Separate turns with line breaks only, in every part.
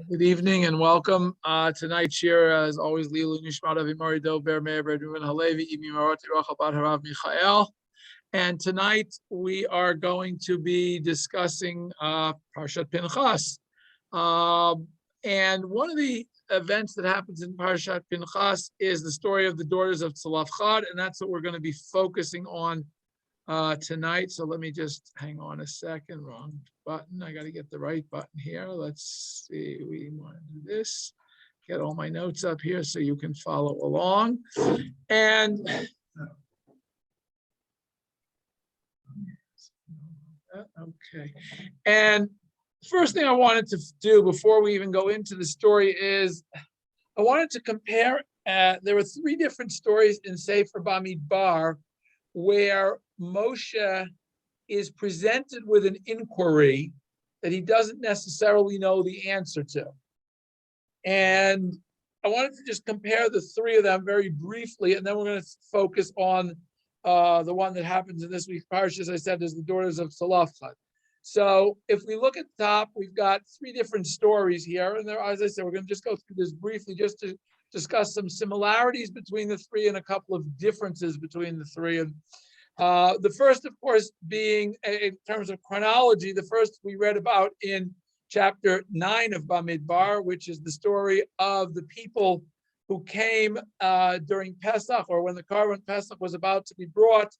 Good evening and welcome. Tonight's shiur, as always, Lilu Nishmat Avi Mori Dov Ber Meir Bedouin Halevi Imi Marati Rachel Bat Harav Michael. And tonight we are going to be discussing parshat Pinchas. And one of the events that happens in parshat Pinchas is the story of the Daughters of Tzelophchad, and that's what we're going to be focusing on tonight. So let me just hang on a second. Wrong button. I got to get the right button here. Let's see. We want to do this. Get all my notes up here so you can follow along. And okay. And first thing I wanted to do before we even go into the story is I wanted to compare. There were three different stories in Sefer Bamidbar where Moshe is presented with an inquiry that he doesn't necessarily know the answer to. And I wanted to just compare the three of them very briefly, and then we're going to focus on the one that happens in this week's parsha, as I said, is the Daughters of Tzelophchad. So if we look at the top, we've got three different stories here, and there, as I said, we're going to just go through this briefly just to discuss some similarities between the three and a couple of differences between the three. And the first, of course, being in terms of chronology, the first we read about in chapter 9 of Bamidbar, which is the story of the people who came during Pesach, or when the Korban Pesach was about to be brought,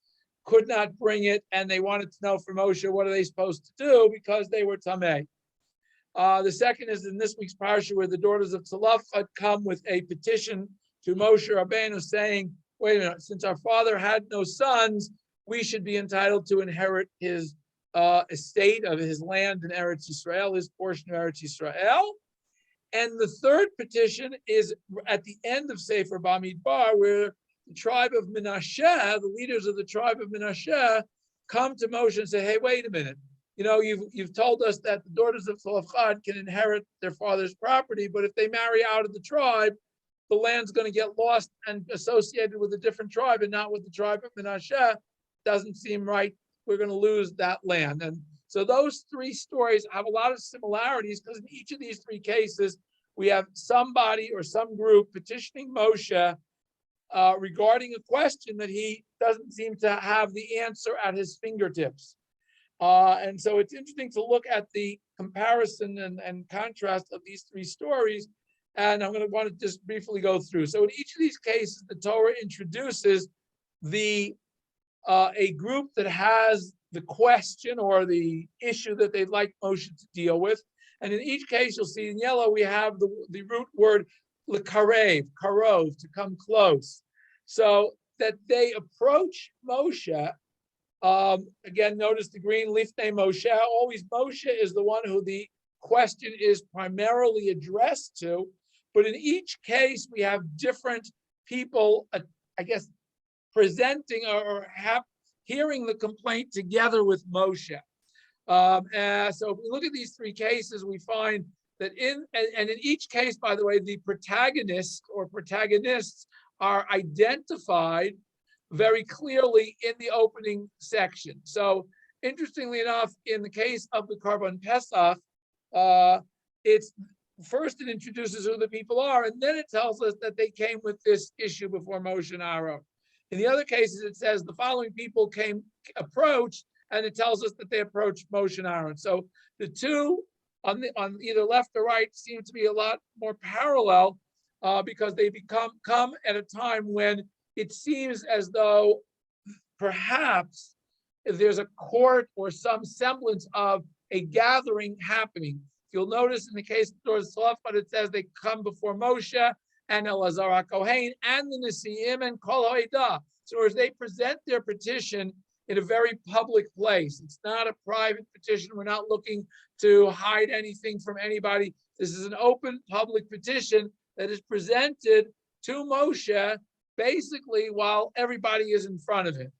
could not bring it, and they wanted to know from Moshe, what are they supposed to do, because they were Tameh. The second is in this week's parsha, where the Daughters of Tzelophchad come with a petition to Moshe Rabbeinu saying, wait a minute, since our father had no sons, we should be entitled to inherit his estate of his land in Eretz Yisrael, his portion of Eretz Yisrael. And the third petition is at the end of Sefer Bamidbar, where the tribe of Menashe, the leaders of the tribe of Menashe, come to Moshe and say, hey, wait a minute. You know, you've told us that the Daughters of Tzelophchad can inherit their father's property, but if they marry out of the tribe, the land's going to get lost and associated with a different tribe and not with the tribe of Menashe. Doesn't seem right. We're going to lose that land. And so those three stories have a lot of similarities, because in each of these three cases, we have somebody or some group petitioning Moshe regarding a question that he doesn't seem to have the answer at his fingertips. And so it's interesting to look at the comparison and contrast of these three stories. And I'm going to want to just briefly go through. So in each of these cases, the Torah introduces a group that has the question or the issue that they'd like Moshe to deal with. And in each case, you'll see in yellow, we have the root word lekarev, karov, to come close. So that they approach Moshe. Again, notice the green lifnei Moshe. Always Moshe is the one who the question is primarily addressed to. But in each case, we have different people, I guess, presenting or hearing the complaint together with Moshe. So if we look at these three cases, we find that in each case, by the way, the protagonist or protagonists are identified very clearly in the opening section. So interestingly enough, in the case of the Korban Pesach, it's first it introduces who the people are, and then it tells us that they came with this issue before Moshe and Aaron. In the other cases, it says the following people approached, and it tells us that they approached Moshe and Aaron. So the two on either left or right seem to be a lot more parallel because they come at a time when it seems as though perhaps there's a court or some semblance of a gathering happening. You'll notice in the case of Daughters of Tzelophchad, it says they come before Moshe and Elazar HaKohen and the Nesiim and Kol Ha'edah. So as they present their petition in a very public place, it's not a private petition. We're not looking to hide anything from anybody. This is an open public petition that is presented to Moshe basically while everybody is in front of him.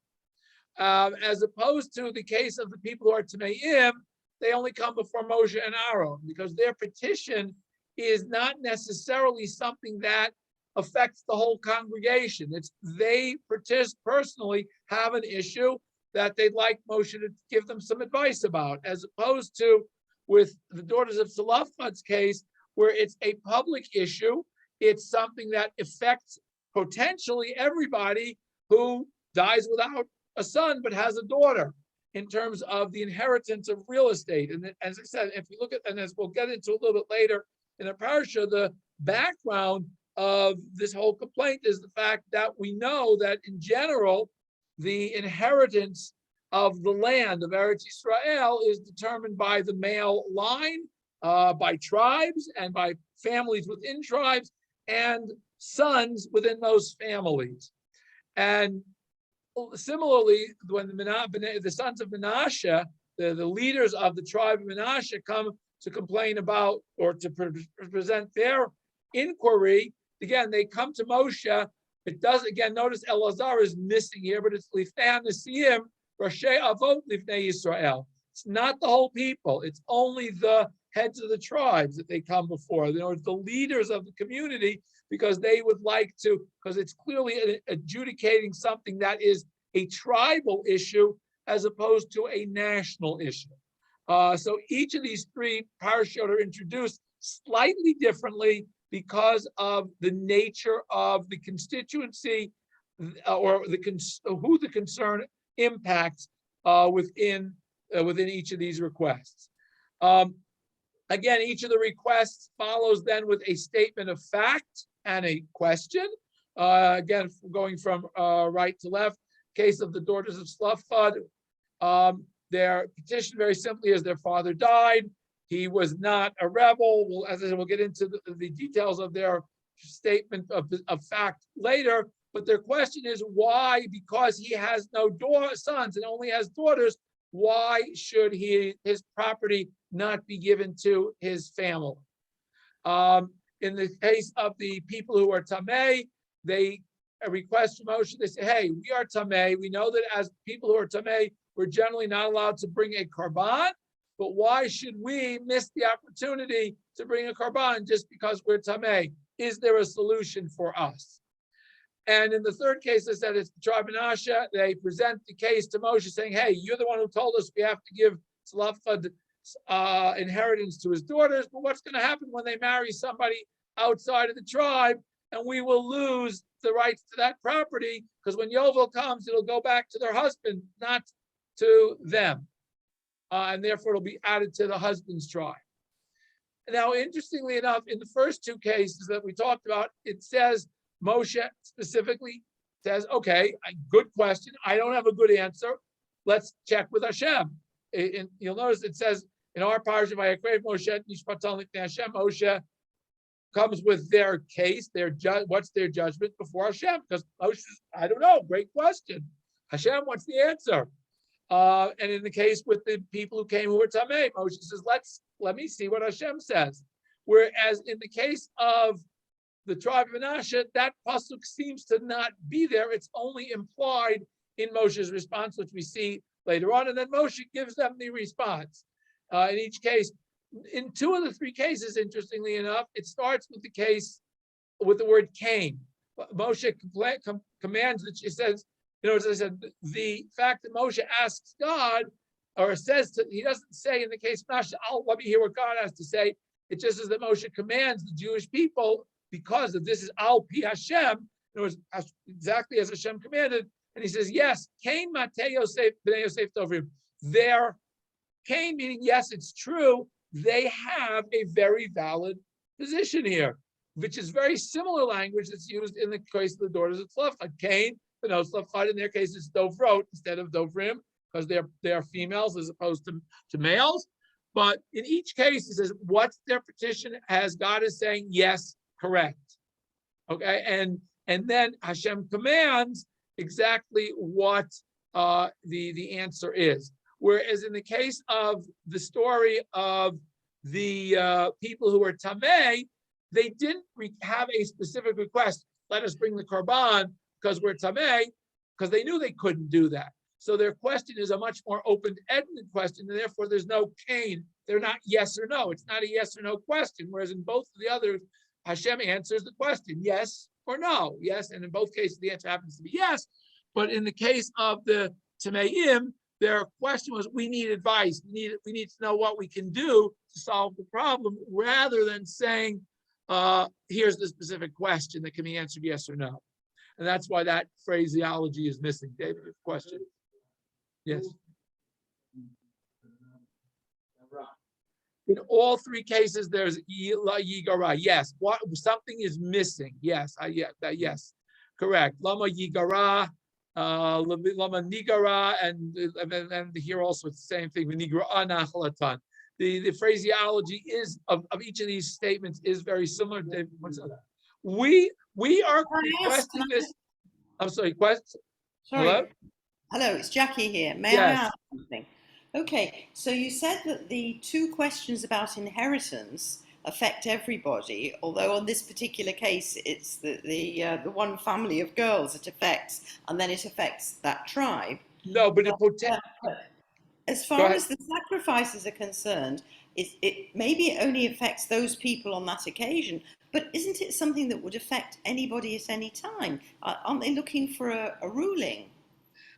As opposed to the case of the people who are Tameim, they only come before Moshe and Aaron because their petition is not necessarily something that affects the whole congregation. It's they personally have an issue that they'd like Moshe to give them some advice about, as opposed to with the Daughters of Tzelophchad's case, where it's a public issue. It's something that affects potentially everybody who dies without a son but has a daughter in terms of the inheritance of real estate. And as I said, if you look at, and as we'll get into a little bit later in the parsha, the background of this whole complaint is the fact that we know that in general, the inheritance of the land of Eretz Yisrael is determined by the male line, by tribes and by families within tribes and sons within those families. And similarly, when the sons of Menashe, the leaders of the tribe of Menashe, come to complain about or to present their inquiry, again, they come to Moshe. It does, again, notice Elazar is missing here, but it's Lifnei Nesiim, Rashi Avot Lifnei Yisrael. It's not the whole people. It's only the heads of the tribes that they come before. You know, it's the leaders of the community, because they would like to, because it's clearly adjudicating something that is a tribal issue as opposed to a national issue. So each of these three parashot are introduced slightly differently because of the nature of the constituency or who the concern impacts within each of these requests. Again, each of the requests follows then with a statement of fact and a question. Again, going from right to left, case of the Daughters of Tzelophchad, their petition very simply is their father died. He was not a rebel. Well, as I said, we'll get into the details of their statement of fact later. But their question is why, because he has no sons and only has daughters, why should his property not be given to his family? In the case of the people who are tamei, they request from Moshe. They say, "Hey, we are tamei. We know that as people who are tamei, we're generally not allowed to bring a korban. But why should we miss the opportunity to bring a korban just because we're tamei? Is there a solution for us?" And in the third case, they said it's the tribe of Menashe. They present the case to Moshe, saying, "Hey, you're the one who told us we have to give Tzelophchad inheritance to his daughters, but what's going to happen when they marry somebody outside of the tribe, and we will lose the rights to that property, because when Yovel comes, it'll go back to their husband, not to them, and therefore it'll be added to the husband's tribe." Now, interestingly enough, in the first two cases that we talked about, it says, Moshe specifically says, "Okay, good question. I don't have a good answer. Let's check with Hashem." And you'll notice it says in our parsha, "Vayakrev Moshe Nishpatan Lifnei Hashem." Moshe comes with their case, what's their judgment before Hashem? Because Moshe says, "I don't know. Great question. Hashem, what's the answer?" And in the case with the people who came who were tamei, Moshe says, "Let me see what Hashem says." Whereas in the case of the tribe of Menashe, that pasuk seems to not be there. It's only implied in Moshe's response, which we see later on. And then Moshe gives them the response. In each case, in two of the three cases, interestingly enough, it starts with the case with the word came. Moshe commands that she says, as I said, the fact that Moshe asks God, or says, he doesn't say in the case of Menashe, let me hear what God has to say. It just says that Moshe commands the Jewish people, because of this is al pi Hashem, in other words, exactly as Hashem commanded. And he says, yes, Cain Matei Yosef b'nei Yosef Dovrim. Their Cain, meaning yes, it's true. They have a very valid position here, which is very similar language that's used in the case of the Daughters of Tzelophchad. Cain, Tzelophchad, in their case, is Dovrot instead of Dovrim, because they're females as opposed to males. But in each case, he says, what's their petition? As God is saying, yes, correct. Okay, and then Hashem commands exactly what the answer is. Whereas in the case of the story of the people who were tamei, they didn't have a specific request. Let us bring the korban because we're tamei, because they knew they couldn't do that. So their question is a much more open-ended question, and therefore there's no Cain. They're not yes or no. It's not a yes or no question. Whereas in both of the others, Hashem answers the question, yes or no. Yes, and in both cases, the answer happens to be yes. But in the case of the Tameim, their question was, we need advice. We need to know what we can do to solve the problem, rather than saying, here's the specific question that can be answered yes or no. And that's why that phraseology is missing. David, question? Yes. In all three cases, there's yigara. Yes. What something is missing? Yes. Yes. Correct. Lama yigara, lama nigara, and here also it's the same thing. Nigara nachlatan. The phraseology is of each of these statements is very similar. David, what's that? We are requesting this. I'm sorry. Question.
Sorry. Hello, it's Jackie here. May I ask something? Okay, so you said that the two questions about inheritance affect everybody, although on this particular case, it's the one family of girls it affects, and then it affects that tribe.
No, but
as far as the sacrifices are concerned, it maybe only affects those people on that occasion, but isn't it something that would affect anybody at any time? Aren't they looking for a ruling?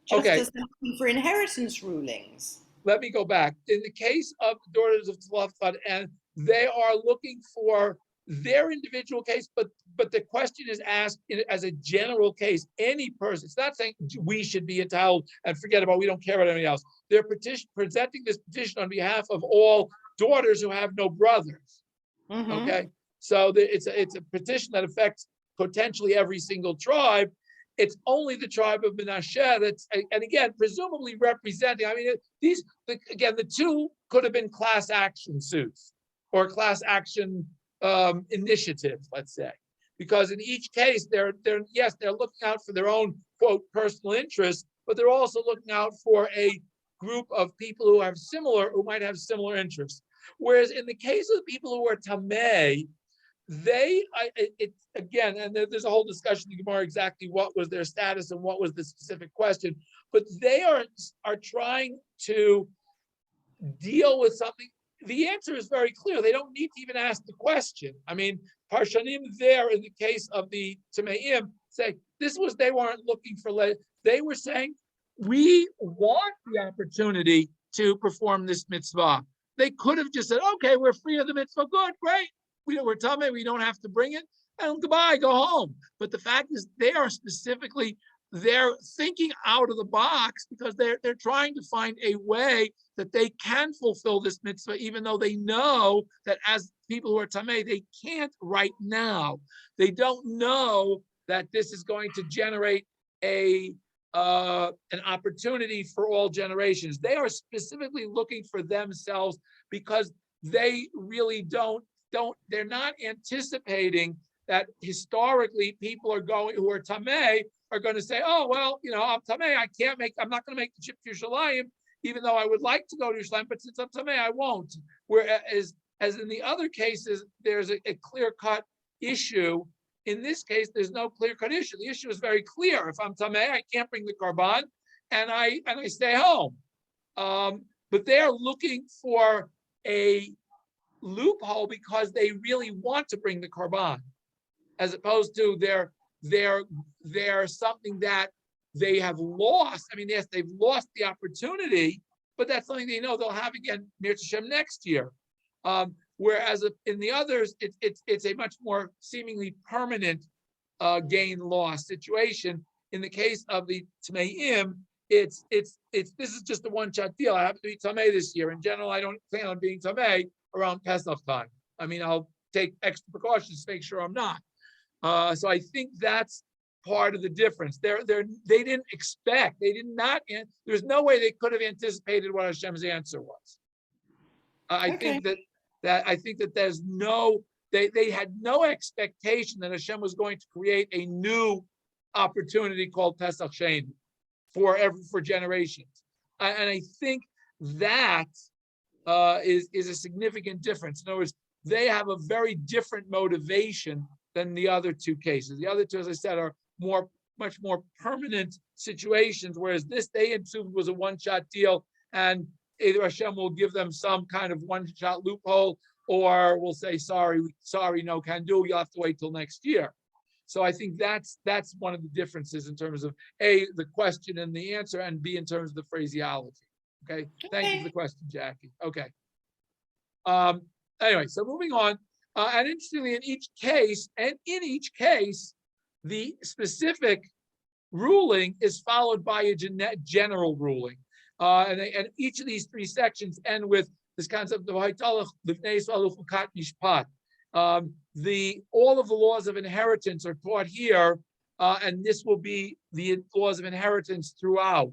Just as they're looking for inheritance rulings.
Let me go back. In the case of the Daughters of Tzelophchad, and they are looking for their individual case, but the question is asked as a general case. Any person, it's not saying we should be entitled and forget about, we don't care about anything else. They're presenting this petition on behalf of all daughters who have no brothers. Mm-hmm. Okay, so it's a petition that affects potentially every single tribe. It's only the tribe of Menashe that's, and again, presumably representing. I mean, the two could have been class action suits or class action initiatives, let's say, because in each case, they're looking out for their own quote personal interests, but they're also looking out for a group of people who might have similar interests. Whereas in the case of people who are tamei, and there's a whole discussion in Gemara exactly what was their status and what was the specific question, but they are trying to deal with something. The answer is very clear. They don't need to even ask the question. I mean, Parshanim there in the case of the Tameim say they weren't looking for. They were saying, we want the opportunity to perform this mitzvah. They could have just said, okay, we're free of the mitzvah. Good, great. We're tamei, we don't have to bring it, and goodbye, go home. But the fact is, they're thinking out of the box because they're trying to find a way that they can fulfill this mitzvah, even though they know that as people who are tamei, they can't right now. They don't know that this is going to generate an opportunity for all generations. They are specifically looking for themselves because they really they're not anticipating that historically people who are tamei are going to say, oh, well, I'm tamei, I'm not going to make the trip to Yerushalayim, even though I would like to go to Yerushalayim, but since I'm tamei, I won't. Whereas in the other cases, there's a clear-cut issue. In this case, there's no clear-cut issue. The issue is very clear. If I'm tamei, I can't bring the korban, and I stay home. But they're looking for a loophole because they really want to bring the korban, as opposed to they're something that they have lost. I mean, yes, they've lost the opportunity, but that's something they know they'll have again near Hashem next year. Whereas in the others, it's a much more seemingly permanent gain-loss situation. In the case of the Tameim, this is just a one-shot deal. I happen to be tamei this year. In general, I don't plan on being tamei around Pesach time. I mean, I'll take extra precautions to make sure I'm not. So I think that's part of the difference. They didn't expect. They did not. There's no way they could have anticipated what Hashem's answer was. I think that there's no. They had no expectation that Hashem was going to create a new opportunity called Pesach Sheni for generations. And I think that is a significant difference. In other words, they have a very different motivation than the other two cases. The other two, as I said, are much more permanent situations, whereas this they assumed was a one-shot deal, and either Hashem will give them some kind of one-shot loophole, or we'll say, sorry, no can do, you'll have to wait till next year. So I think that's one of the differences in terms of A, the question and the answer, and B, in terms of the phraseology. Okay, thank you for the
Okay.
question, Jackie. Okay. Anyway, so moving on, and interestingly, in each case, the specific ruling is followed by a general ruling. And each of these three sections end with this concept of all of the laws of inheritance are taught here, and this will be the laws of inheritance throughout.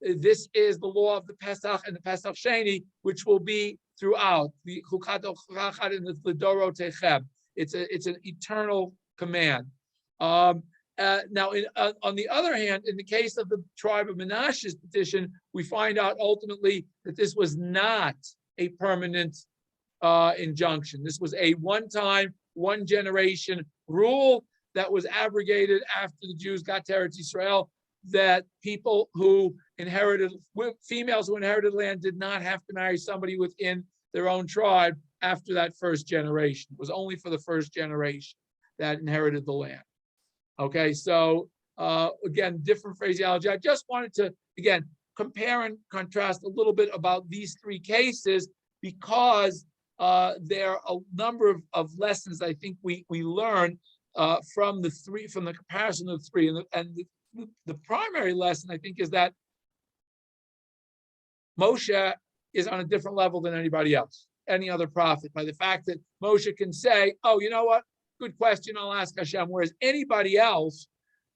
This is the law of the Pesach and the Pesach Sheni, which will be throughout the Chukat Tzelophchad and the Daughters of Tzelophchad. It's an eternal command. Now, on the other hand, in the case of the tribe of Menashe's petition, we find out ultimately that this was not a permanent injunction. This was a one-time, one-generation rule that was abrogated after the Jews got to Eretz Yisrael, that people who inherited, females who inherited land did not have to marry somebody within their own tribe after that first generation. It was only for the first generation that inherited the land. Okay, so again, different phraseology. I just wanted to, again, compare and contrast a little bit about these three cases, because there are a number of lessons I think we learn from the comparison of the three. And the primary lesson, I think, is that Moshe is on a different level than anybody else, any other prophet, by the fact that Moshe can say, oh, you know what? Good question, I'll ask Hashem. Whereas anybody else,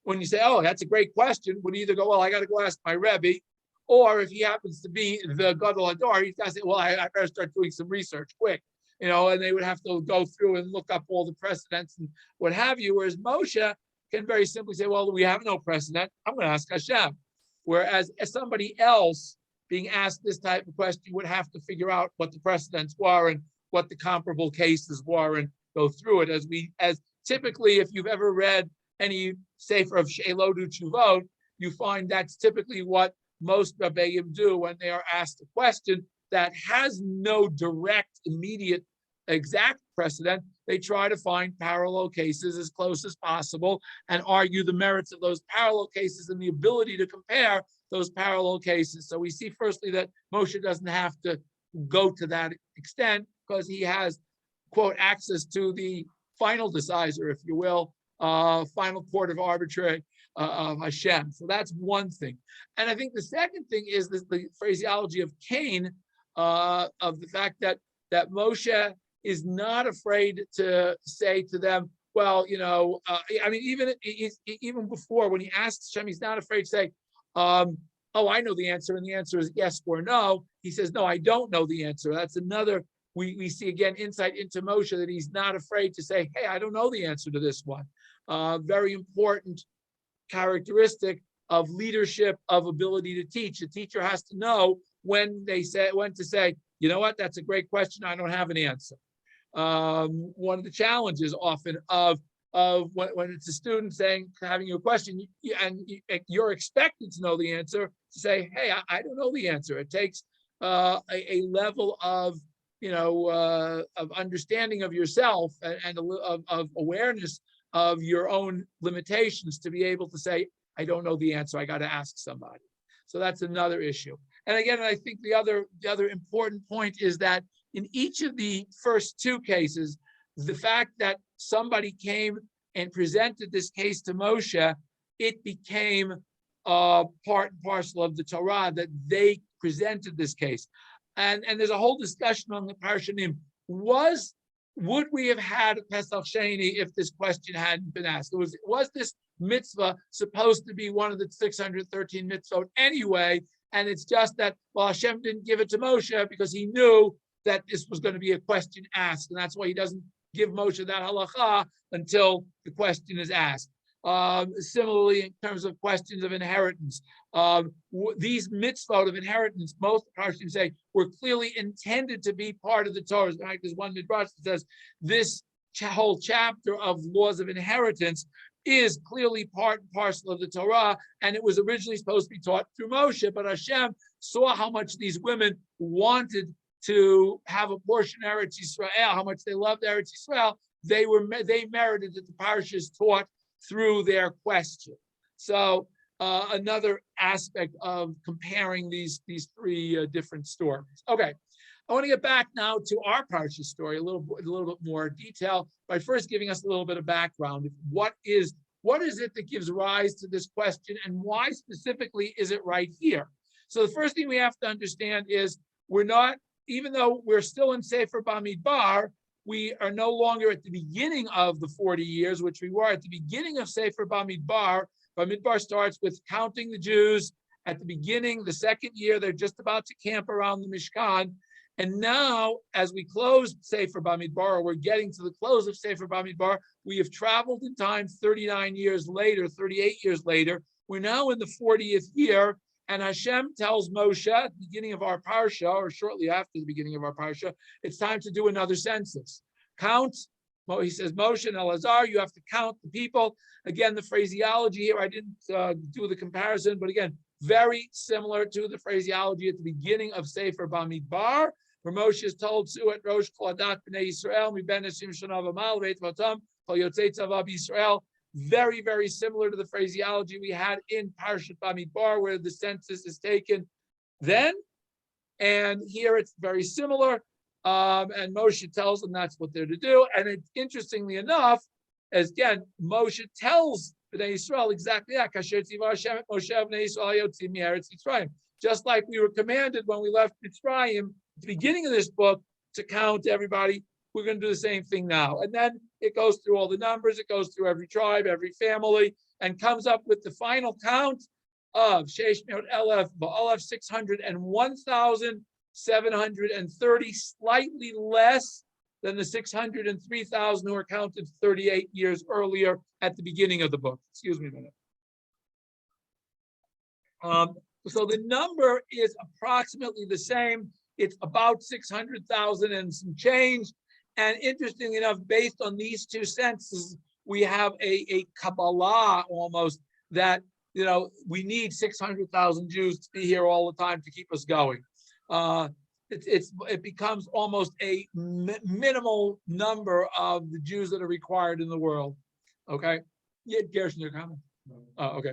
when you say, oh, that's a great question, would either go, well, I got to go ask my Rebbe, or if he happens to be the Gadol Hador, he's got to say, well, I better start doing some research quick, and they would have to go through and look up all the precedents and what have you. Whereas Moshe can very simply say, well, we have no precedent, I'm going to ask Hashem. Whereas as somebody else being asked this type of question would have to figure out what the precedents were and what the comparable cases were and go through it. As typically, if you've ever read any sefer of She'elot Utshuvot, you find that's typically what most Rabbeim do when they are asked a question that has no direct, immediate, exact precedent. They try to find parallel cases as close as possible and argue the merits of those parallel cases and the ability to compare those parallel cases. So we see firstly that Moshe doesn't have to go to that extent because he has, quote, access to the final decider, if you will, final court of arbitrary of Hashem. So that's one thing. And I think the second thing is the phraseology of Cain, of the fact that Moshe is not afraid to say to them, well, even before when he asks Hashem, he's not afraid to say, oh, I know the answer, and the answer is yes or no. He says, no, I don't know the answer. That's another, we see again insight into Moshe, that he's not afraid to say, hey, I don't know the answer to this one. Very important characteristic of leadership, of ability to teach. A teacher has to know when to say, you know what, that's a great question, I don't have an answer. One of the challenges often of when it's a student having you a question, you're expected to know the answer, to say, hey, I don't know the answer. It takes a level of understanding of yourself and of awareness of your own limitations to be able to say, I don't know the answer, I got to ask somebody. So that's another issue. And again, I think the other important point is that in each of the first two cases, the fact that somebody came and presented this case to Moshe, it became part and parcel of the Torah that they presented this case. And there's a whole discussion on the parshanim. Would we have had a Pesach Sheni if this question hadn't been asked? Was this mitzvah supposed to be one of the 613 mitzvot anyway? And it's just that, well, Hashem didn't give it to Moshe because he knew that this was going to be a question asked. And that's why he doesn't give Moshe that halacha until the question is asked. Similarly, in terms of questions of inheritance, these mitzvot of inheritance, most Parshims say, were clearly intended to be part of the Torah. In fact, there's one midrash that says this whole chapter of laws of inheritance is clearly part and parcel of the Torah, and it was originally supposed to be taught through Moshe, but Hashem saw how much these women wanted to have a portion of Eretz Yisrael, how much they loved Eretz Yisrael. They merited that the parsha is taught through their question. So another aspect of comparing these three different stories. Okay, I want to get back now to our parsha story a little bit more detail by first giving us a little bit of background. What is it that gives rise to this question, and why specifically is it right here? So the first thing we have to understand is we're not, even though we're still in Sefer Bamidbar, we are no longer at the beginning of the 40 years, which we were at the beginning of Sefer Bamidbar. Bamidbar starts with counting the Jews at the beginning, the second year. They're just about to camp around the Mishkan. And now, as we close Sefer Bamidbar, or we're getting to the close of Sefer Bamidbar, we have traveled in time 39 years later, 38 years later. We're now in the 40th year, and Hashem tells Moshe at the beginning of our parsha, or shortly after the beginning of our parsha, it's time to do another census. Count. He says, Moshe and Elazar, you have to count the people. Again, the phraseology here, I didn't do the comparison, but again, very similar to the phraseology at the beginning of Sefer Bamidbar, where Moshe is told to at Rosh Cholat Bnei Yisrael, Mi ben 20 shana v'mal, Veit vatam, Kol Yotzei Tzava B'Yisrael. Very, very similar to the phraseology we had in Parshat Bamidbar, where the census is taken then. And here it's very similar. And Moshe tells them that's what they're to do. And it's interestingly enough, as again, Moshe tells Bnei Yisrael exactly that. Just like we were commanded when we left Mitzrayim, at the beginning of this book, to count everybody, we're going to do the same thing now. And then it goes through all the numbers, it goes through every tribe, every family, and comes up with the final count of 601,730, slightly less than the 603,000 who were counted 38 years earlier at the beginning of the book. Excuse me a minute. So the number is approximately the same. It's about 600,000 and some change. And interestingly enough, based on these two censuses, we have a Kabbalah almost that, we need 600,000 Jews to be here all the time to keep us going. It becomes almost a minimal number of the Jews that are required in the world. Okay, yeah, Gershon, your comment? Okay,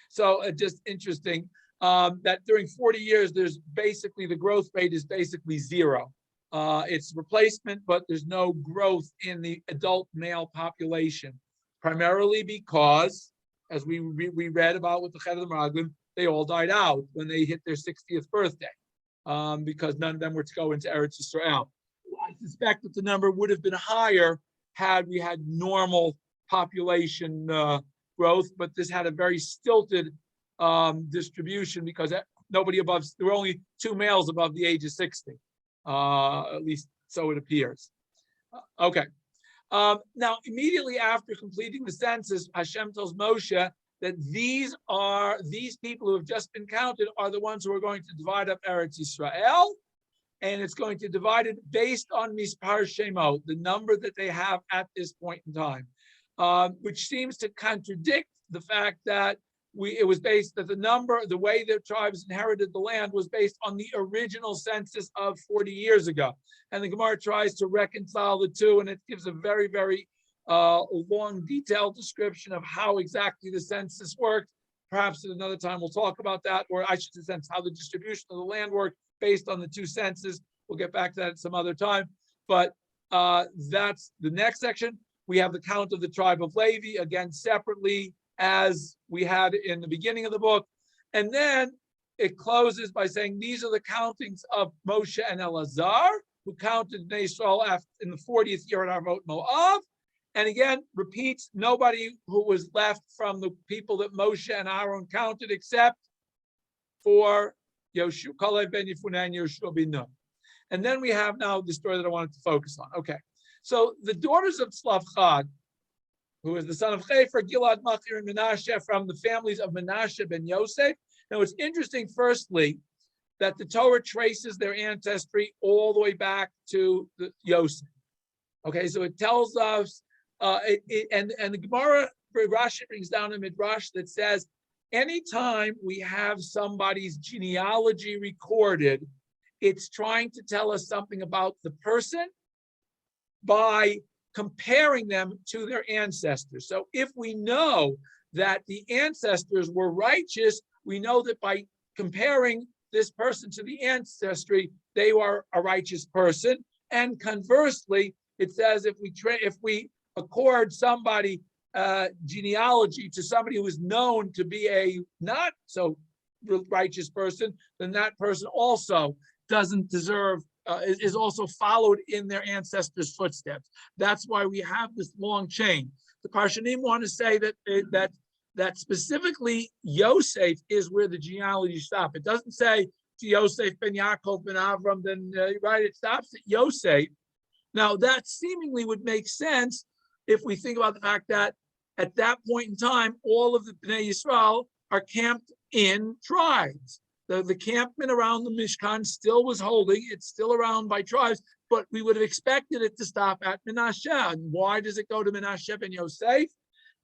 so just interesting that during 40 years, there's basically the growth rate is basically zero. It's replacement, but there's no growth in the adult male population, primarily because, as we read about with the Ched of the Meraglim, they all died out when they hit their 60th birthday. Because none of them were to go into Eretz Yisrael. I suspect that the number would have been higher had we had normal population growth, but this had a very stilted distribution because there were only two males above the age of 60, at least so it appears. Okay. Now, immediately after completing the census, Hashem tells Moshe that these people who have just been counted are the ones who are going to divide up Eretz Yisrael, and it's going to divide it based on Mispar Shemot, the number that they have at this point in time, which seems to contradict the fact that it was based that the way the tribes inherited the land was based on the original census of 40 years ago. And the Gemara tries to reconcile the two, and it gives a very, very long, detailed description of how exactly the census worked. Perhaps at another time we'll talk about that, or I should say how the distribution of the land worked based on the two censuses. We'll get back to that at some other time. But that's the next section. We have the count of the tribe of Levi, again, separately, as we had in the beginning of the book. And then it closes by saying these are the countings of Moshe and Elazar, who counted Bnei Yisrael in the 40th year in Arvot Moav. And again, repeats, nobody who was left from the people that Moshe and Aaron counted except for Yoshua, Kalev ben Yefuneh and Yoshua ben Nun. And then we have now the story that I wanted to focus on. Okay, so the daughters of Tzelophchad, who is the son of Chefer, Gilad, Machir, and Menashe, from the families of Menashe ben Yosef. Now it's interesting, firstly, that the Torah traces their ancestry all the way back to Yosef. Okay, so it tells us, and the Gemara, Rashi brings down a midrash that says, anytime we have somebody's genealogy recorded, it's trying to tell us something about the person by comparing them to their ancestors. So if we know that the ancestors were righteous, we know that by comparing this person to the ancestry, they were a righteous person. And conversely, it says if we accord somebody genealogy to somebody who is known to be a not so righteous person, then that person also doesn't deserve, is also followed in their ancestors' footsteps. That's why we have this long chain. The Parshanim want to say that specifically Yosef is where the genealogy stops. It doesn't say to Yosef ben Yaakov ben Avram, then right, it stops at Yosef. Now that seemingly would make sense if we think about the fact that at that point in time, all of the Bnei Yisrael are camped in tribes. The campment around the Mishkan still was holding, it's still around by tribes, but we would have expected it to stop at Menashe. And why does it go to Menashe ben Yosef?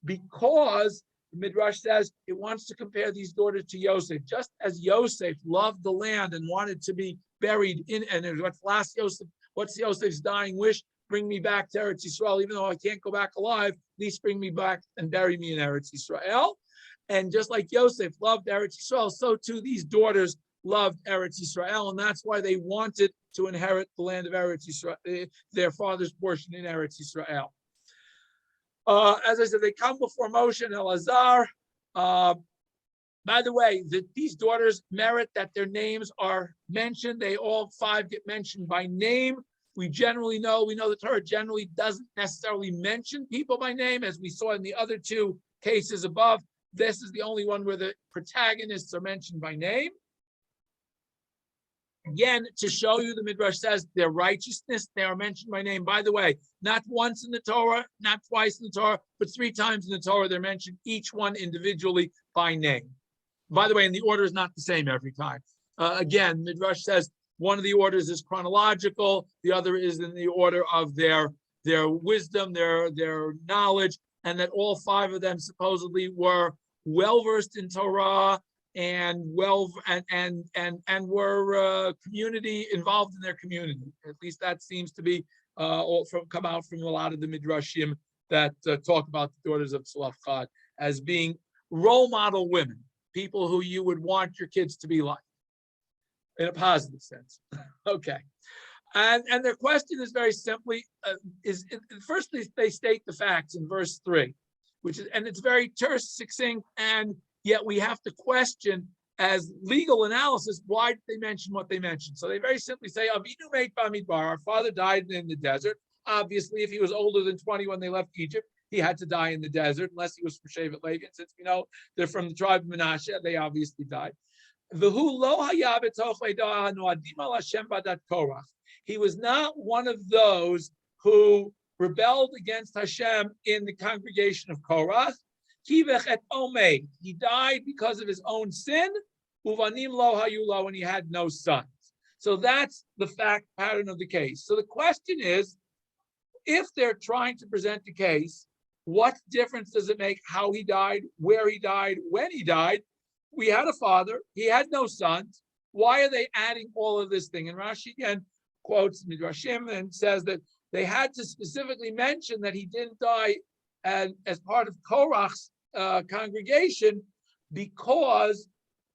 Because the Midrash says it wants to compare these daughters to Yosef. Just as Yosef loved the land and wanted to be buried in, and what's Yosef's dying wish? Bring me back to Eretz Yisrael, even though I can't go back alive, at least bring me back and bury me in Eretz Yisrael. And just like Yosef loved Eretz Yisrael, so too these daughters loved Eretz Yisrael, and that's why they wanted to inherit the land of Eretz Yisrael, their father's portion in Eretz Yisrael. As I said, they come before Moshe and Elazar. By the way, these daughters merit that their names are mentioned. They all five get mentioned by name. We know the Torah generally doesn't necessarily mention people by name, as we saw in the other two cases above. This is the only one where the protagonists are mentioned by name. Again, to show you, the Midrash says their righteousness, they are mentioned by name. By the way, not once in the Torah, not twice in the Torah, but 3 times in the Torah, they're mentioned each one individually by name. By the way, and the order is not the same every time. Again, Midrash says one of the orders is chronological, the other is in the order of their wisdom, their knowledge, and that all 5 of them supposedly were well-versed in Torah and were community involved in their community. At least that seems to be come out from a lot of the midrashim that talk about the daughters of Tzelophchad as being role model women, people who you would want your kids to be like, in a positive sense. Okay, and their question is very simply first they state the facts in verse 3, and it's very terse, succinct, and yet we have to question as legal analysis, why did they mention what they mentioned? So they very simply say, Avinu meit bamidbar, our father died in the desert. Obviously, if he was older than 20 when they left Egypt, he had to die in the desert, unless he was from Shevet Levi. And since we know they're from the tribe of Menashe, they obviously died. He was not one of those who rebelled against Hashem in the congregation of Korach. He died because of his own sin, and he had no sons. So that's the fact pattern of the case. So the question is, if they're trying to present the case, what difference does it make how he died, where he died, when he died? We had a father, he had no sons. Why are they adding all of this thing? And Rashi again quotes Midrashim and says that they had to specifically mention that he didn't die as part of Korach's congregation, because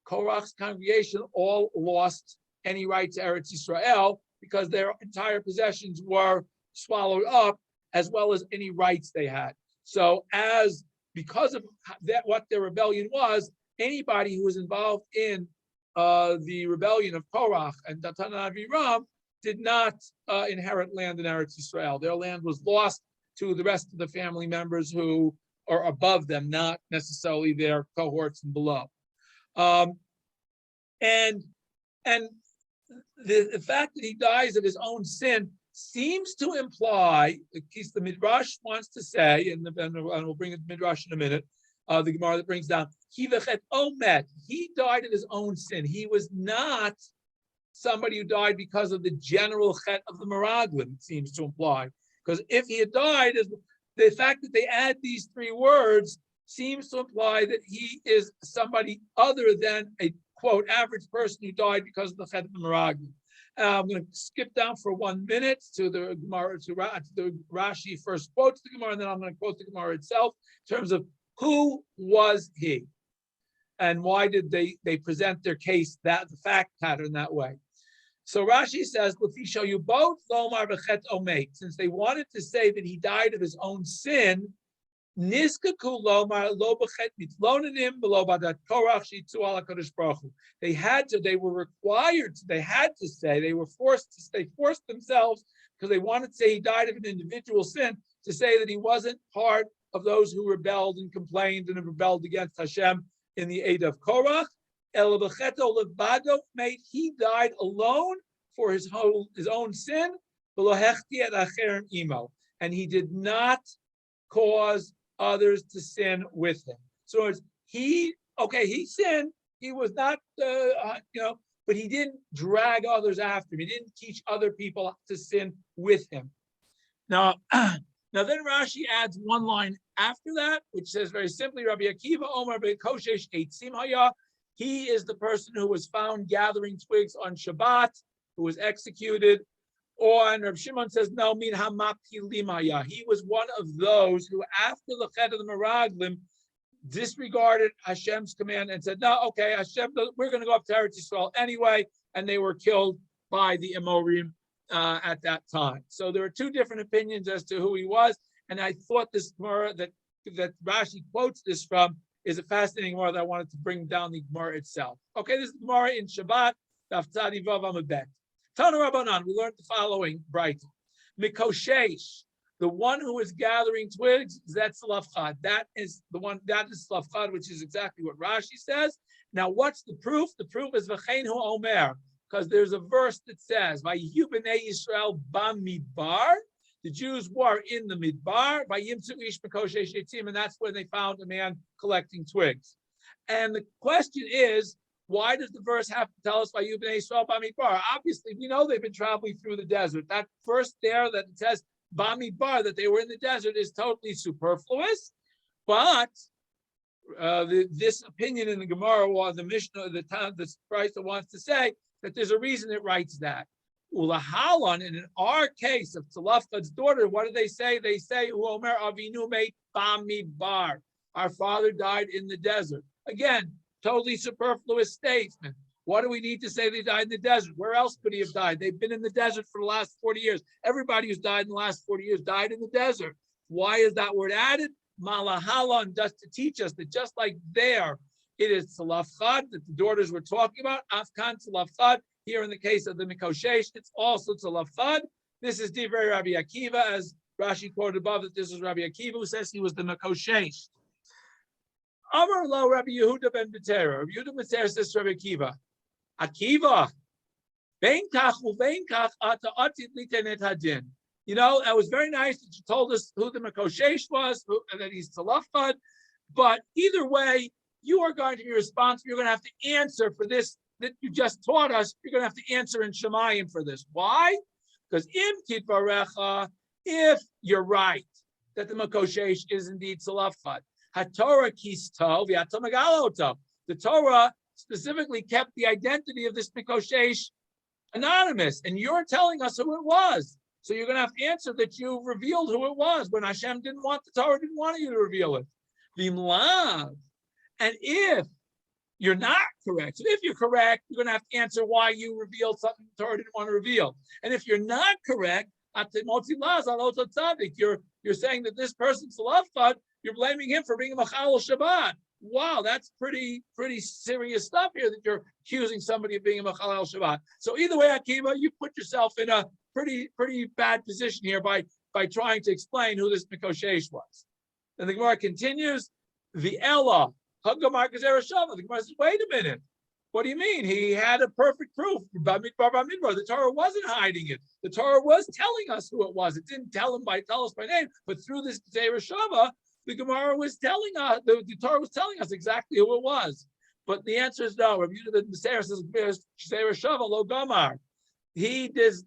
Korach's congregation all lost any right to Eretz Yisrael because their entire possessions were swallowed up, as well as any rights they had. So because of that, what their rebellion was, anybody who was involved in the rebellion of Korach and Datan and Aviram did not inherit land in Eretz Yisrael. Their land was lost to the rest of the family members who are above them, not necessarily their cohorts and below. And the fact that he dies of his own sin seems to imply, at least the Midrash wants to say, and we'll bring the Midrash in a minute, the Gemara that brings down, he died of his own sin. He was not somebody who died because of the general chet of the Meraglim, it seems to imply. Because if he had died, the fact that they add these 3 words seems to imply that he is somebody other than a, quote, average person who died because of the chet of the Meraglim. I'm going to skip down for 1 minute to the Gemara, to the Rashi first quotes the Gemara, and then I'm going to quote the Gemara itself in terms of Who was he? And why did they present their case, that the fact pattern that way? So Rashi says, show you both lomar v'chet omet, since they wanted to say that he died of his own sin. Niskaku lomar lo b'chet mitlonenim v'lo badat korach shitzu ala kadosh baruch hu. They were required to, they had to say, they forced themselves, because they wanted to say he died of an individual sin, to say that he wasn't part of those who rebelled and complained and rebelled against Hashem in the aid of Korach. He died alone for his own sin, and he did not cause others to sin with him. So he sinned. He was not, but he didn't drag others after him. He didn't teach other people to sin with him. Now then Rashi adds one line after that, which says very simply, Rabbi Akiva Omer be'koshesh eitzim haya. He is the person who was found gathering twigs on Shabbat, who was executed. And Rabbi Shimon says, no, min hamapilim haya. He was one of those who, after the Chet of the Meraglim, disregarded Hashem's command and said, no, okay, Hashem, we're going to go up to Eretz Yisrael anyway, and they were killed by the Amorim at that time. So there are two different opinions as to who he was, and I thought this Gemara that Rashi quotes this from is a fascinating Gemara that I wanted to bring down the Gemara itself. Okay, this is Gemara in Shabbat, Daf Tzadi Vav Amud Bet. Tana Rabbanan, we learned the following, Bright. Mikoshesh, the one who is gathering twigs, that's Tzelophchad. That is Tzelophchad, which is exactly what Rashi says. Now, what's the proof? The proof is V'chein hu Omer, because there's a verse that says, Vayiyu b'nei Yisrael b'midbar. The Jews were in the midbar, Vayimtzu ish mikoshesh eitzim, and that's where they found a man collecting twigs. And the question is, why does the verse have to tell us Vayiyu b'nei Yisrael b'midbar? Obviously, we know they've been traveling through the desert. That verse there that it says Bamidbar, that they were in the desert, is totally superfluous. But this opinion in the Gemara, or the Mishnah, the Brisa wants to say that there's a reason it writes that. Ulahalan, and in our case of Tzelophchad's daughter, what do they say? They say, Uomer Avinu meit Bamidbar. Our father died in the desert. Again, totally superfluous statement. What do we need to say they died in the desert? Where else could he have died? They've been in the desert for the last 40 years. Everybody who's died in the last 40 years died in the desert. Why is that word added? Malahalan, does to teach us that just like there, it is Tzelophchad that the daughters were talking about. Afkan Tzelophchad. Here in the case of the Mikoshesh, it's also Tzelophchad. This is Divrei Rabbi Akiva, as Rashi quoted above that this is Rabbi Akiva who says he was the Mikoshesh. Amar lo Rabbi Yehuda ben Betera. Rabbi Yehuda ben Betera says to Rabbi Akiva, Akiva, that was very nice that you told us who the Mikoshesh was, and that he's Tzelophchad, but either way, you are going to be responsible. You're going to have to answer for this that you just taught us. You're going to have to answer in Shemayim for this. Why? Because if you're right, that the Mikoshesh is indeed Tzelophchad, HaTorah kisto v'atamagaloto. The Torah specifically kept the identity of this Mikoshesh anonymous, and you're telling us who it was. So you're going to have to answer that you revealed who it was when Hashem didn't want, the Torah didn't want you to reveal it. V'imlav. And if you're not correct, so if you're correct, you're going to have to answer why you revealed something the Torah didn't want to reveal. And if you're not correct, you're saying that this person's Tzelophchad, you're blaming him for being a Machal Shabbat. Wow, that's pretty serious stuff here that you're accusing somebody of being a Machal Shabbat. So either way, Akiva, you put yourself in a pretty bad position here by trying to explain who this Mikoshesh was. And the Gemara continues, the Ella, Hagamar Gezerah Shava. The Gemara says, wait a minute. What do you mean? He had a perfect proof. The Torah wasn't hiding it. The Torah was telling us who it was. It didn't tell us by name, but through this Gezerah Shava, the Gemara was telling us, the Torah was telling us exactly who it was. But the answer is no. Rabbi Yehuda ben Betera says, Gezerah Shava lo Gamar. He didn't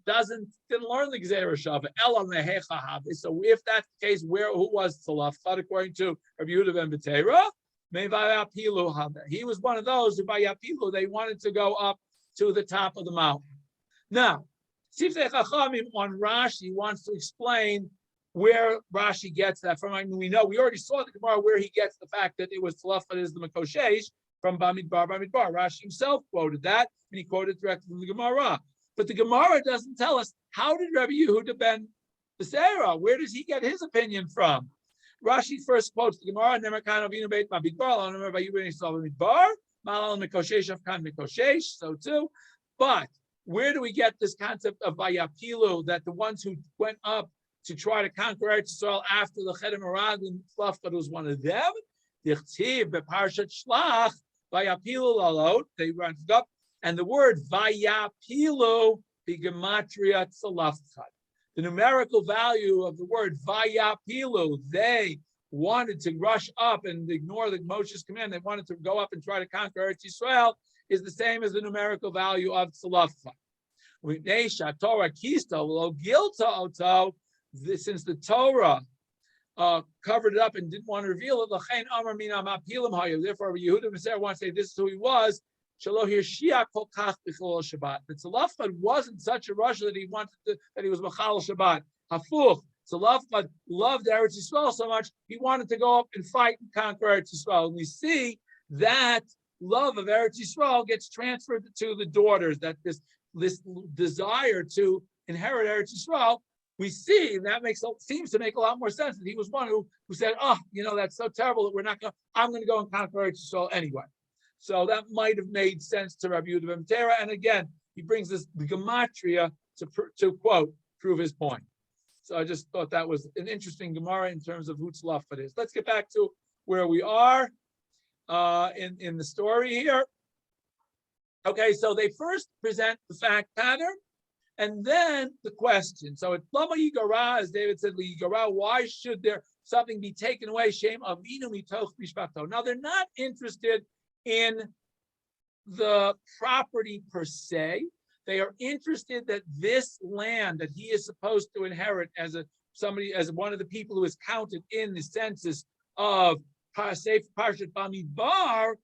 learn the Gezerah Shava. Ela mehechahav. So if that's the case, who was Tzelophchad according to Rabbi Yehuda ben Betera? He was one of those who by Yapilu they wanted to go up to the top of the mountain. Now, Sifsei Chachamim on Rashi wants to explain where Rashi gets that from. I mean, we know, we already saw the Gemara where he gets the fact that it was Tzlophchad is the Makoshesh from Bamidbar. Rashi himself quoted that, and he quoted directly from the Gemara. But the Gemara doesn't tell us, how did Rabbi Yehuda ben Beseira, where does he get his opinion from? Rashi first quotes the Gemara, Nemerkan Avinu Beit Bamidbar, Nemer Vayibin Yisrael Bamidbar, Malal Mikoshesh Afkan Mikoshesh, so too. But where do we get this concept of Vayapilu, that the ones who went up to try to conquer Eretz Yisrael after the Cheder Marad and Tzlophchad was one of them? Dichtiv beparshat Shlach Vayapilu lalot, they went up, and the word Vayapilu bigematria Tzlophchad. The numerical value of the word Vayapilu, they wanted to rush up and ignore the Moshe's command. They wanted to go up and try to conquer Eretz Yisrael, is the same as the numerical value of Tzlophchad. Since the Torah covered it up and didn't want to reveal it, therefore Yehuda wants to say this is who he was. That Tzlophchad wasn't such a rush that he wanted to, that he was Machal Shabbat. Hafuch, Tzlophchad loved Eretz Yisrael so much he wanted to go up and fight and conquer Eretz Yisrael. And we see that love of Eretz Yisrael gets transferred to the daughters. That this desire to inherit Eretz Yisrael, we see, and that seems to make a lot more sense. That he was one who said, "Oh, that's so terrible that we're not going. I'm going to go and conquer Eretz Yisrael anyway." So that might have made sense to Rabbi Yehuda ben Beseira. And again, he brings this gematria to quote prove his point. So I just thought that was an interesting Gemara in terms of who Tzlophchad is. Let's get back to where we are in the story here. Okay, so they first present the fact pattern and then the question. So it's Lama Yigara, as David said, Yigara, why should there something be taken away? Shem Avinu mitoch mishpato. Now they're not interested in the property per se. They are interested that this land that he is supposed to inherit as one of the people who is counted in the census of parshat Bamidbar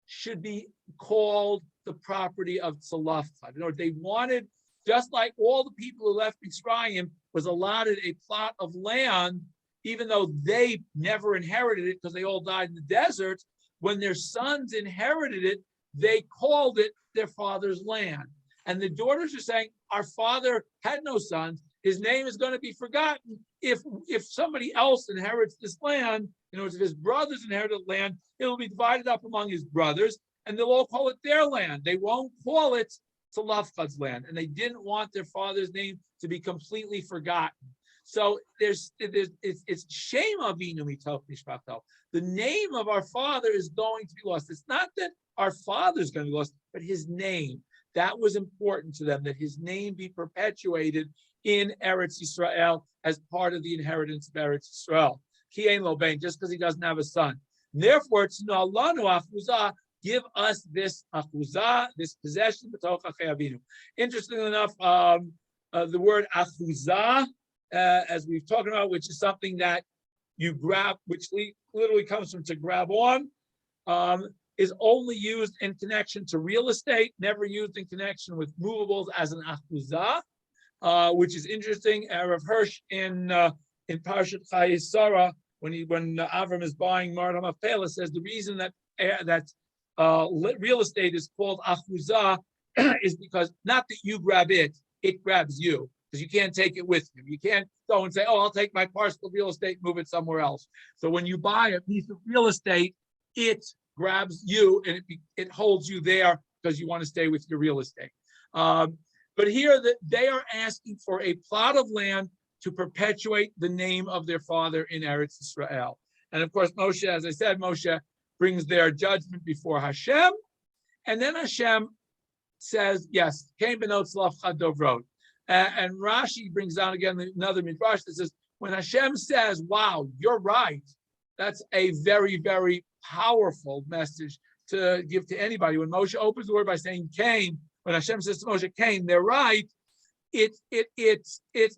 should be called the property of Tzlophchad. In other words, they wanted, just like all the people who left Mitzrayim was allotted a plot of land, even though they never inherited it because they all died in the desert. When their sons inherited it, they called it their father's land. And the daughters are saying, our father had no sons. His name is going to be forgotten if somebody else inherits this land. In other words, if his brothers inherited land, it will be divided up among his brothers, and they'll all call it their land. They won't call it Tzlophchad's land. And they didn't want their father's name to be completely forgotten. So it's shame Avinu mitoch mishpato. The name of our father is going to be lost. It's not that our father is going to be lost, but his name. That was important to them, that his name be perpetuated in Eretz Yisrael as part of the inheritance of Eretz Yisrael. Ki ein lo bein, just because he doesn't have a son. Therefore, it's na'alanu achuzah, give us this achuzah, this possession b'toch achei avinu. Interestingly enough, the word achuzah, as we've talked about, which is something that you grab, which literally comes from to grab on, is only used in connection to real estate, never used in connection with movables as an achuzah, which is interesting. Rav Hirsch in parshat Chayei Sarah, when Avram is buying Mar HaMachpelah, says the reason that real estate is called achuzah is because not that you grab it, it grabs you. Because you can't take it with you. You can't go and say, "Oh, I'll take my parcel of real estate, move it somewhere else." So when you buy a piece of real estate, it grabs you and it holds you there because you want to stay with your real estate. But here they are asking for a plot of land to perpetuate the name of their father in Eretz Yisrael. And of course, Moshe, as I said, Moshe brings their judgment before Hashem. And then Hashem says, yes, Kain benot Tzlophchad dovrot. And Rashi brings down again another midrash that says, when Hashem says, wow, you're right, that's a very, very powerful message to give to anybody. When Moshe opens the word by saying Cain, when Hashem says to Moshe, Cain, they're right, it's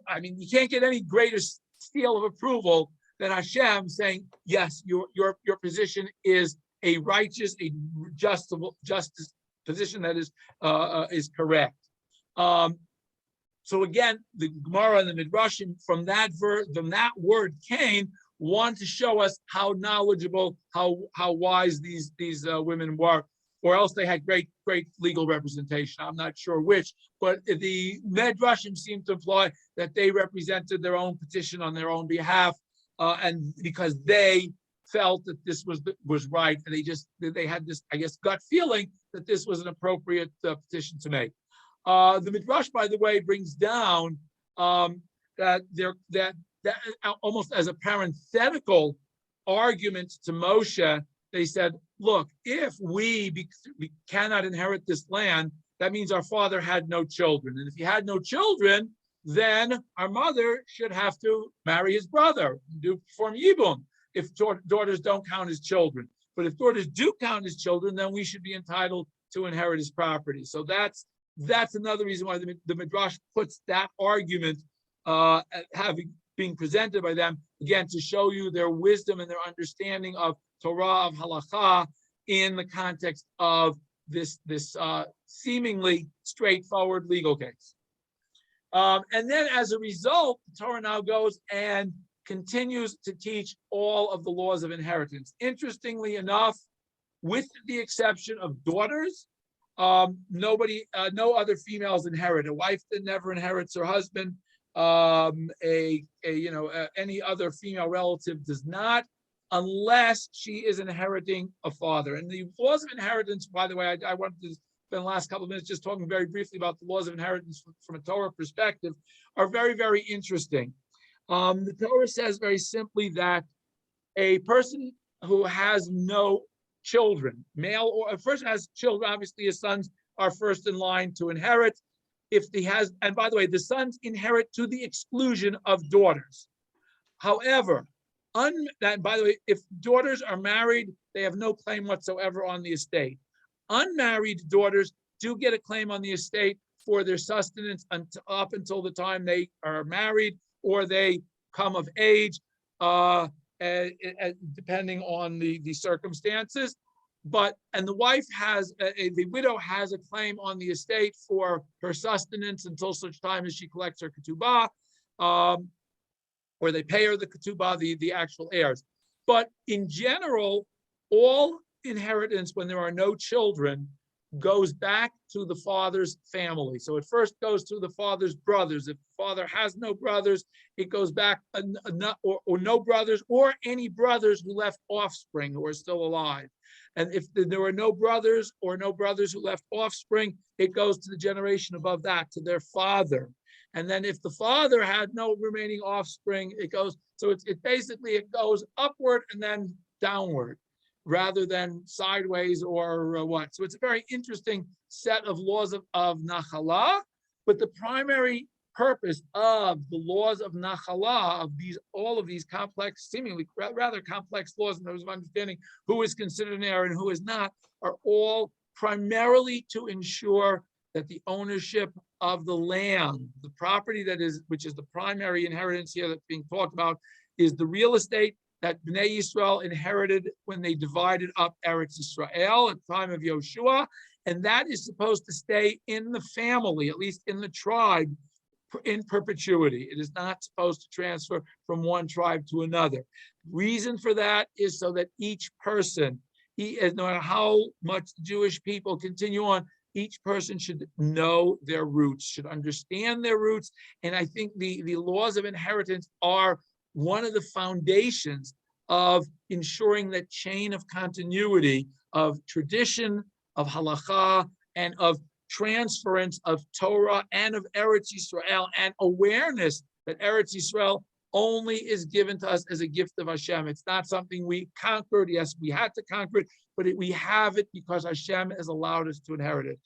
I mean, you can't get any greater seal of approval than Hashem saying, yes, your position is a righteous, a justice position that is correct. So again, the Gemara and the Midrashim from that word Cain want to show us how knowledgeable, how wise these women were, or else they had great legal representation. I'm not sure which, but the Midrashim seem to imply that they represented their own petition on their own behalf, and because they felt that this was right, and they had this, I guess, gut feeling that this was an appropriate petition to make. The Midrash, by the way, brings down that almost as a parenthetical argument to Moshe, they said, look, if we cannot inherit this land, that means our father had no children. And if he had no children, then our mother should have to marry his brother, perform yibum, if daughters don't count as children. But if daughters do count as children, then we should be entitled to inherit his property. So that's another reason why the Midrash puts that argument being presented by them, again, to show you their wisdom and their understanding of Torah, of halacha, in the context of this seemingly straightforward legal case. And then as a result, the Torah now goes and continues to teach all of the laws of inheritance. Interestingly enough, with the exception of daughters, no other females inherit. A wife that never inherits her husband. Any other female relative does not, unless she is inheriting a father. And the laws of inheritance, by the way, I wanted to spend the last couple of minutes just talking very briefly about the laws of inheritance from a Torah perspective, are very, very interesting. The Torah says very simply that a person who has no children, male or a person has children, obviously his sons are first in line to inherit. If he has, and by the way, the sons inherit to the exclusion of daughters. However, by the way, if daughters are married, they have no claim whatsoever on the estate. Unmarried daughters do get a claim on the estate for their sustenance up until the time they are married or they come of age, depending on the circumstances. And the wife the widow has a claim on the estate for her sustenance until such time as she collects her ketubah, or they pay her the ketubah, the actual heirs. But in general, all inheritance when there are no children goes back to the father's family. So it first goes to the father's brothers. If the father has no brothers, it goes back or no brothers, or any brothers who left offspring who are still alive. And if there were no brothers or no brothers who left offspring, it goes to the generation above that, to their father. And then if the father had no remaining offspring, it goes, so it basically goes upward and then downward, rather than sideways or what. So it's a very interesting set of laws of Nachala, but the primary purpose of the laws of Nachala, of all of these complex, seemingly rather complex laws in terms of understanding who is considered an heir and who is not, are all primarily to ensure that the ownership of the land, the property which is the primary inheritance here that's being talked about, is the real estate that Bnei Yisrael inherited when they divided up Eretz Yisrael at the time of Yoshua, and that is supposed to stay in the family, at least in the tribe, in perpetuity. It is not supposed to transfer from one tribe to another. Reason for that is so that each person, no matter how much the Jewish people continue on, each person should know their roots, should understand their roots. And I think the laws of inheritance are one of the foundations of ensuring that chain of continuity, of tradition, of halacha, and of transference of Torah and of Eretz Yisrael, and awareness that Eretz Yisrael only is given to us as a gift of Hashem. It's not something we conquered. Yes, we had to conquer it, but we have it because Hashem has allowed us to inherit it.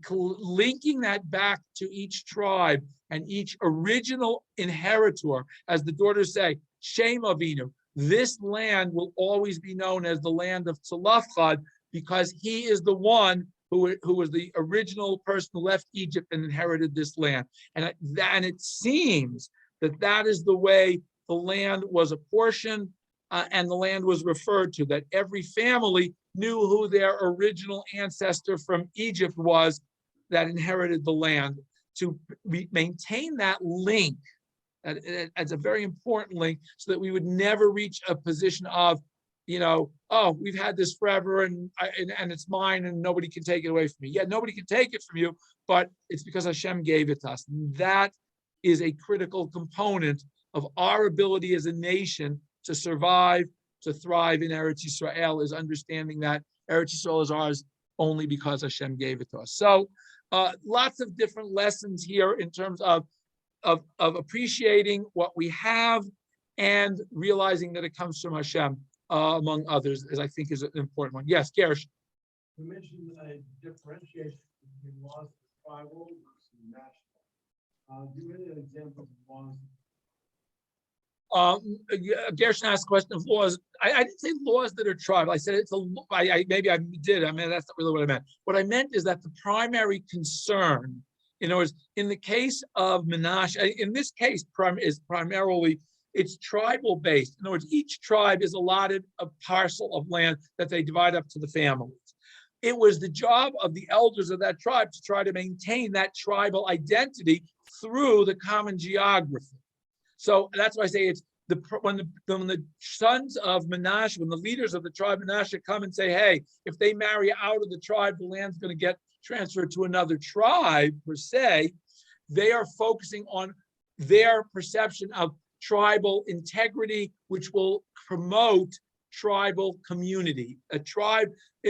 Linking that back to each tribe and each original inheritor, as the daughters say, Shem Avinu, this land will always be known as the land of Tzelophchad, because he is the one who was the original person who left Egypt and inherited this land. And it seems that is the way the land was apportioned and the land was referred to, that every family knew who their original ancestor from Egypt was that inherited the land. to maintain that link as a very important link, so that we would never reach a position of, oh, we've had this forever and it's mine and nobody can take it away from me. Yeah, nobody can take it from you, but it's because Hashem gave it to us. And that is a critical component of our ability as a nation to survive, to thrive in Eretz Yisrael, is understanding that Eretz Yisrael is ours only because Hashem gave it to us. So lots of different lessons here in terms of appreciating what we have and realizing that it comes from Hashem, among others, as I think is an important one. Yes, Gersh.
You mentioned a differentiation between laws of tribal versus national. Do you have any examples of laws?
Gershon asked a question of laws. I didn't say laws that are tribal. I said it's maybe I did. I mean, that's not really what I meant. What I meant is that the primary concern, in other words, in the case of Menashe, in this case, is primarily it's tribal based. In other words, each tribe is allotted a parcel of land that they divide up to the families. It was the job of the elders of that tribe to try to maintain that tribal identity through the common geography. So that's why I say it's when the sons of Menashe, when the leaders of the tribe of Menashe come and say, hey, if they marry out of the tribe, the land's going to get transferred to another tribe, per se, they are focusing on their perception of tribal integrity, which will promote tribal community. A tribe,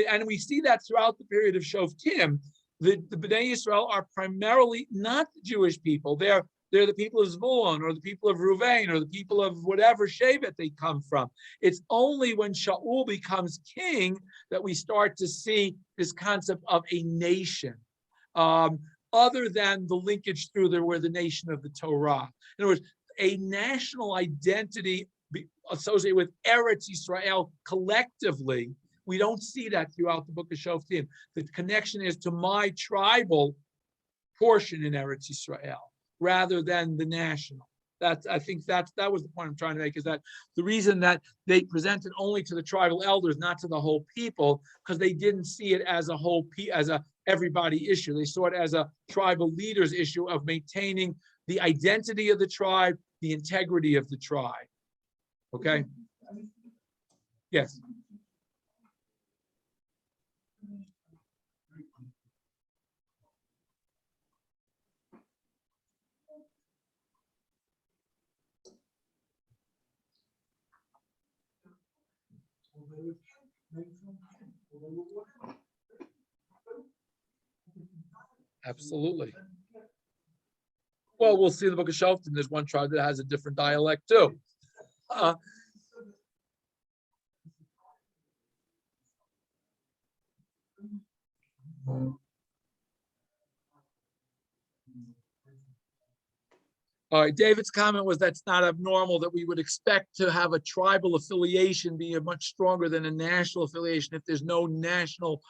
and we see that throughout the period of Shoftim. The Bnei Yisrael are primarily not the Jewish people. They're the people of Zvulun or the people of Ruvain or the people of whatever Shevet they come from. It's only when Shaul becomes king that we start to see this concept of a nation, other than the linkage through there where the nation of the Torah. In other words, a national identity associated with Eretz Yisrael collectively. We don't see that throughout the book of Shoftim. The connection is to my tribal portion in Eretz Yisrael, rather than the national. I think that was the point I'm trying to make, is that the reason that they presented only to the tribal elders, not to the whole people, because they didn't see it as a whole as a everybody issue. They saw it as a tribal leaders issue of maintaining the identity of the tribe, the integrity of the tribe. Okay? Yes. Absolutely. Well, we'll see in the book of Shoftim. There's one tribe that has a different dialect too. All right, David's comment was that's not abnormal, that we would expect to have a tribal affiliation be much stronger than a national affiliation if there's no national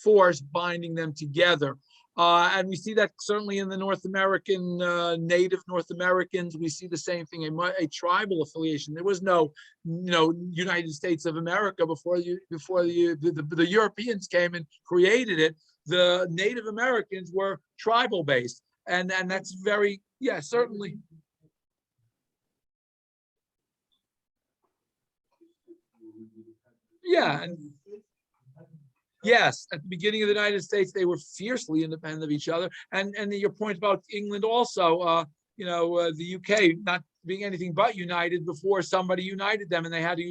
force binding them together. And we see that certainly in the North American, native North Americans, we see the same thing, a tribal affiliation. There was no, United States of America before the Europeans came and created it. The Native Americans were tribal based. And that's very, yeah, certainly. Yeah, and yes, at the beginning of the United States, they were fiercely independent of each other. And your point about England also, the UK not being anything but united before somebody united them, and they had a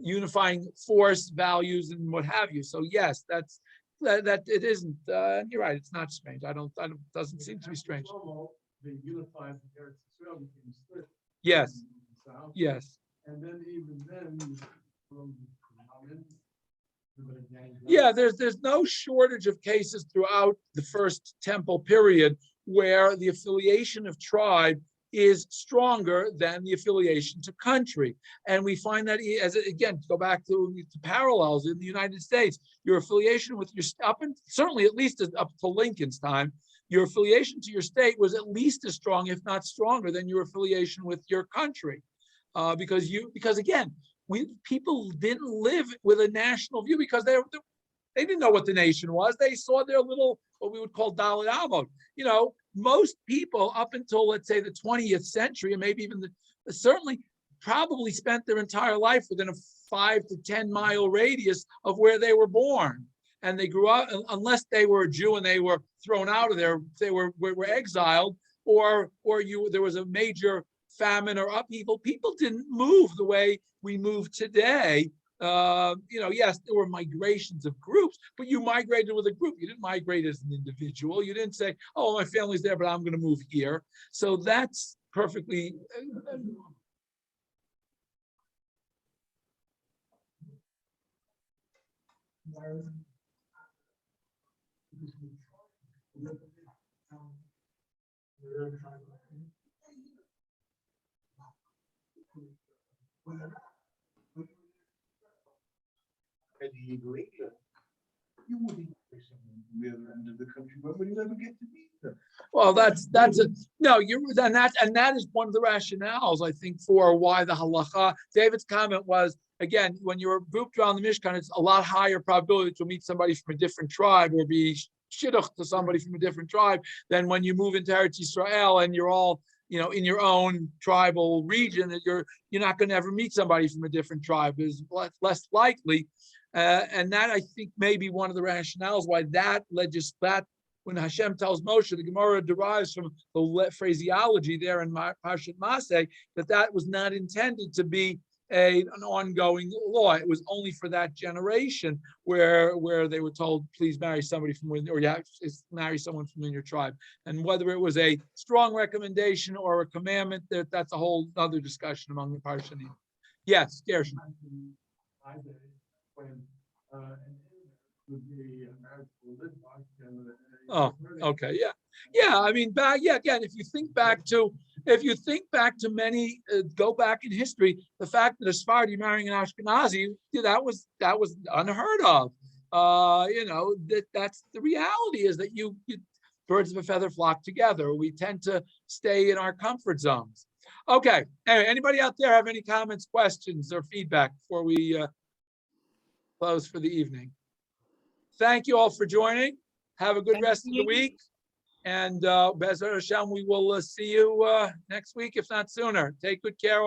unifying force, values, and what have you. So yes, that it isn't. You're right. It's not strange. Doesn't seem to be strange. Yes. Yes. And then even then. Yeah, there's no shortage of cases throughout the first temple period where the affiliation of tribe is stronger than the affiliation to country. And we find that, again, to go back to parallels in the United States, your affiliation with your, certainly at least up to Lincoln's time, your affiliation to your state was at least as strong, if not stronger, than your affiliation with your country. Because again, people didn't live with a national view because they didn't know what the nation was. They saw their little what we would call Dalit Amot. Most people up until, let's say, the 20th century, and maybe even certainly probably spent their entire life within a 5 to 10 mile radius of where they were born. And they grew up, unless they were a Jew and they were thrown out of there, they were exiled, or there was a major famine or upheaval. People didn't move the way we move today. Yes, there were migrations of groups, but you migrated with a group. You didn't migrate as an individual. You didn't say, "Oh, my family's there, but I'm going to move here." So that's perfectly.
And he later, you wouldn't say someone from the other end of the country, but would you ever get to meet them?
Well, that's no. That is one of the rationales, I think, for why the halacha. David's comment was, again, when you're grouped around the Mishkan, it's a lot higher probability to meet somebody from a different tribe or be shidduch to somebody from a different tribe than when you move into Eretz Yisrael and you're all, in your own tribal region, that you're not going to ever meet somebody from a different tribe. Is less likely. And that, I think, may be one of the rationales why that when Hashem tells Moshe, the Gemara derives from the phraseology there in parshat Maseh, that was not intended to be an ongoing law. It was only for that generation where they were told, please marry somebody from within, or marry someone from within your tribe. And whether it was a strong recommendation or a commandment, that's a whole other discussion among the Parshanim. Yes, Gershon.
When an would be married to a Litvak.
Oh, okay, yeah. I mean, again, if you think back to many, go back in history, the fact that a Sephardi marrying an Ashkenazi, that was unheard of. That's the reality, is that you birds of a feather flock together. We tend to stay in our comfort zones. Okay. Anyway, anybody out there have any comments, questions, or feedback before we close for the evening? Thank you all for joining. Have a good rest of the week. And Be'ezrat Hashem, we will see you next week, if not sooner. Take good care.